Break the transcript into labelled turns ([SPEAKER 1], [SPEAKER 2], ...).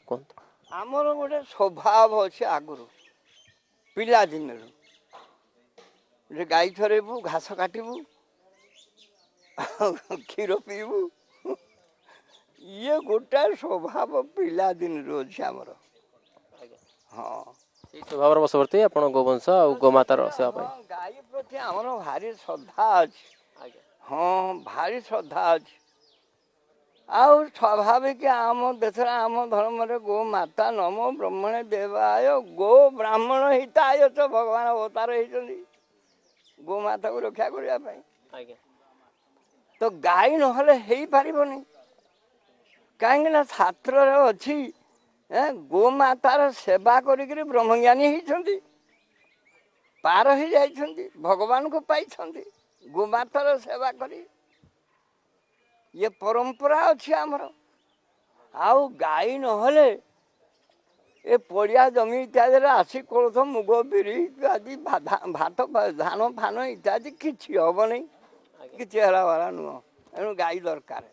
[SPEAKER 1] कहतु
[SPEAKER 2] आमर गोटे स्वभाव अच्छे आगुरी पिला दिन गाई चरेबू घास काटबू क्षीर पीबू ये गोटे स्वभाव पिला दिन अच्छे आमर हाँ
[SPEAKER 1] स्वभाव बसवर्ती आप गोवंश और गोमातार सेवा पाई
[SPEAKER 2] गाई प्रति आमर भारी श्रद्धा अच्छे हाँ भारी श्रद्धा अच्छे आउ स्वाभाविक आम देश आम धर्म गो माता नमो ब्रह्मणे देवाय गो ब्राह्मण हिताय तो भगवान अवतार होती गो माता को रक्षा करने तो गाई नहले पारबनी कहीं शास्त्र अच्छी गो मातार सेवा करी ब्रह्मज्ञानी होती पार हो जाती भगवान को पाई गो मातार सेवा करी ये परंपरा अच्छी आमर आउ गाई नहले ए पड़िया जमी इत्यादि आसी कोलथ मुग बिरी इत्यादि भात धान फान इत्यादि किसी हम नहीं किसी वाला नुह तेणु गाई दरकार।